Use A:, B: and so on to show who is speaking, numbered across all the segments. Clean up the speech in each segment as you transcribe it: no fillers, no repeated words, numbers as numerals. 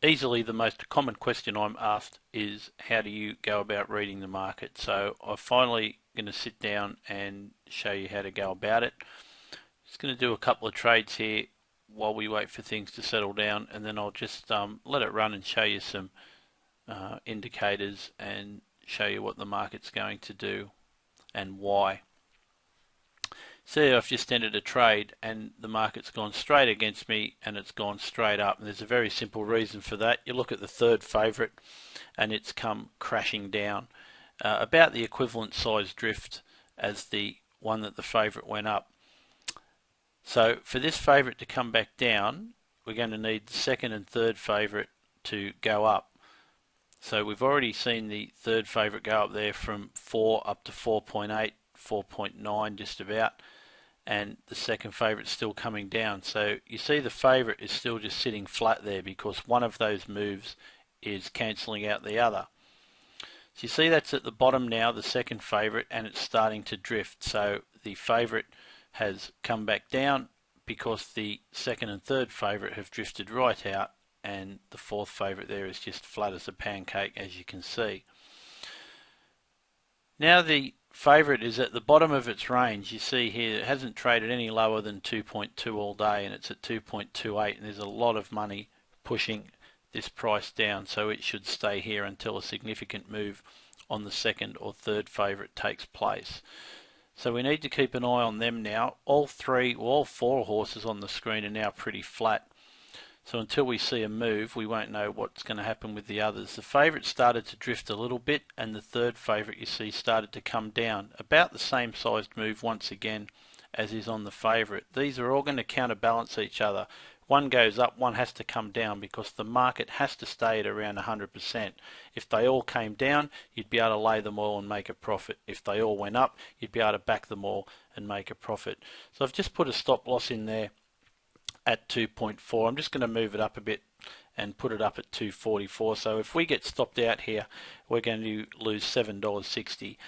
A: easily the most common question I'm asked is how do you go about reading the market? So I'm finally going to sit down and show you how to go about it. Just going to do a couple of trades here while we wait for things to settle down, and then I'll just let it run and show you some indicators and show you what the market's going to do and why. See, I've just entered a trade and the market's gone straight against me and it's gone straight up. And there's a very simple reason for that. You look at the third favourite and it's come crashing down. About the equivalent size drift as the one that the favourite went up. So for this favourite to come back down, we're going to need the second and third favourite to go up. So we've already seen the third favourite go up there from 4 up to 4.8, 4.9 just about. And the second favourite's still coming down. So you see the favourite is still just sitting flat there because one of those moves is cancelling out the other. So you see that's at the bottom now, the second favourite, and it's starting to drift. So the favourite has come back down because the second and third favourite have drifted right out, and the fourth favourite there is just flat as a pancake, as you can see. Now the favourite is at the bottom of its range. You see here it hasn't traded any lower than 2.2 all day, and it's at 2.28, and there's a lot of money pushing this price down, so it should stay here until a significant move on the second or third favourite takes place. So we need to keep an eye on them now. All four horses on the screen are now pretty flat. So until we see a move, we won't know what's going to happen with the others. The favourite started to drift a little bit, and the third favourite, you see, started to come down. About the same sized move once again as is on the favourite. These are all going to counterbalance each other. One goes up, one has to come down because the market has to stay at around 100%. If they all came down, you'd be able to lay them all and make a profit. If they all went up, you'd be able to back them all and make a profit. So I've just put a stop loss in there at 2.4. I'm just going to move it up a bit and put it up at 2.44. So if we get stopped out here, we're going to lose $7.60.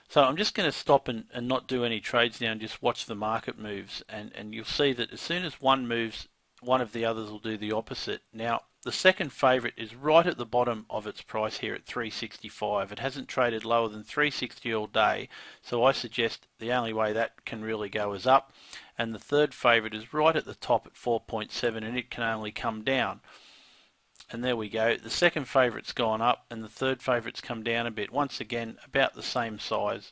A: So I'm just going to stop and not do any trades now and just watch the market moves. And you'll see that as soon as one moves, one of the others will do the opposite. Now, the second favourite is right at the bottom of its price here at 365. It hasn't traded lower than 360 all day, so I suggest the only way that can really go is up. And the third favourite is right at the top at 4.7, and it can only come down. And there we go. The second favourite's gone up, and the third favourite's come down a bit. Once again, about the same size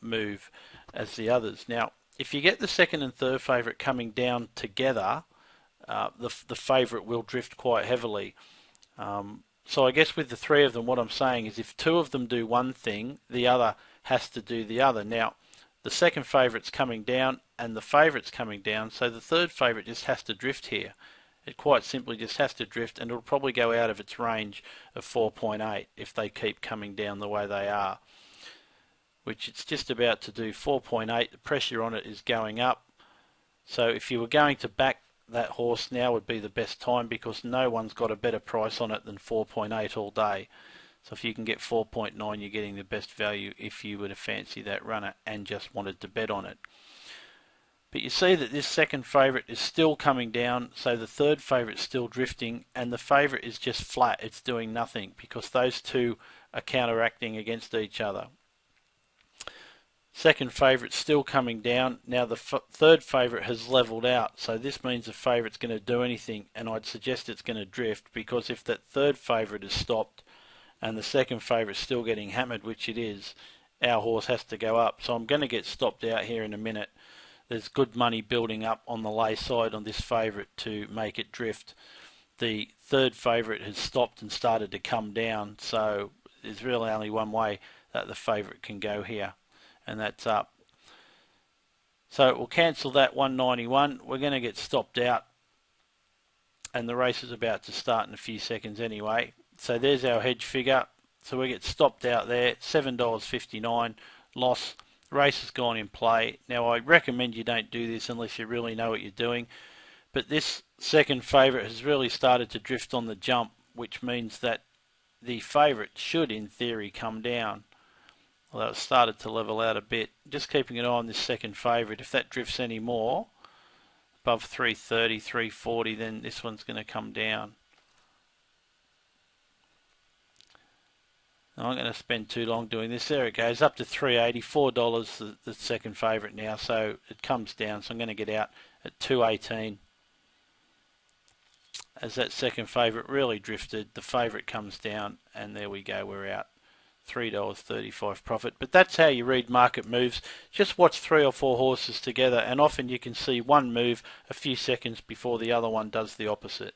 A: move as the others. Now, if you get the second and third favourite coming down together, the favourite will drift quite heavily. So I guess with the three of them, what I'm saying is if two of them do one thing, the other has to do the other. Now, the second favourite's coming down and the favourite's coming down, so the third favourite just has to drift here. It quite simply just has to drift, and it'll probably go out of its range of 4.8 if they keep coming down the way they are, which it's just about to do. 4.8, the pressure on it is going up. So if you were going to back that horse, now would be the best time because no one's got a better price on it than 4.8 all day. So if you can get 4.9, you're getting the best value if you were to fancy that runner and just wanted to bet on it. But you see that this second favourite is still coming down, so the third favourite's still drifting, and the favourite is just flat. It's doing nothing because those two are counteracting against each other. Second favourite still coming down. Now the third favourite has levelled out, so this means the favourite's going to do anything, and I'd suggest it's going to drift because if that third favourite is stopped and the second favourite's still getting hammered, which it is, our horse has to go up. So I'm going to get stopped out here in a minute. There's good money building up on the lay side on this favourite to make it drift. The third favourite has stopped and started to come down, so there's really only one way that the favourite can go here, and that's up. So we'll cancel that 191. We're going to get stopped out, and the race is about to start in a few seconds anyway. So there's our hedge figure. So we get stopped out there, $7.59 loss. Race has gone in play. Now I recommend you don't do this unless you really know what you're doing, but this second favourite has really started to drift on the jump, which means that the favourite should in theory come down. Although it started to level out a bit. Just keeping an eye on this second favourite. If that drifts any more above 330, 340, then this one's going to come down. I'm going to spend too long doing this. There it goes, up to $3.80, $4 the second favourite now, so it comes down. So I'm going to get out at $2.18. As that second favourite really drifted, the favourite comes down, and there we go, we're out. $3.35 profit. But that's how you read market moves. Just watch 3 or 4 horses together, and often you can see one move a few seconds before the other one does the opposite.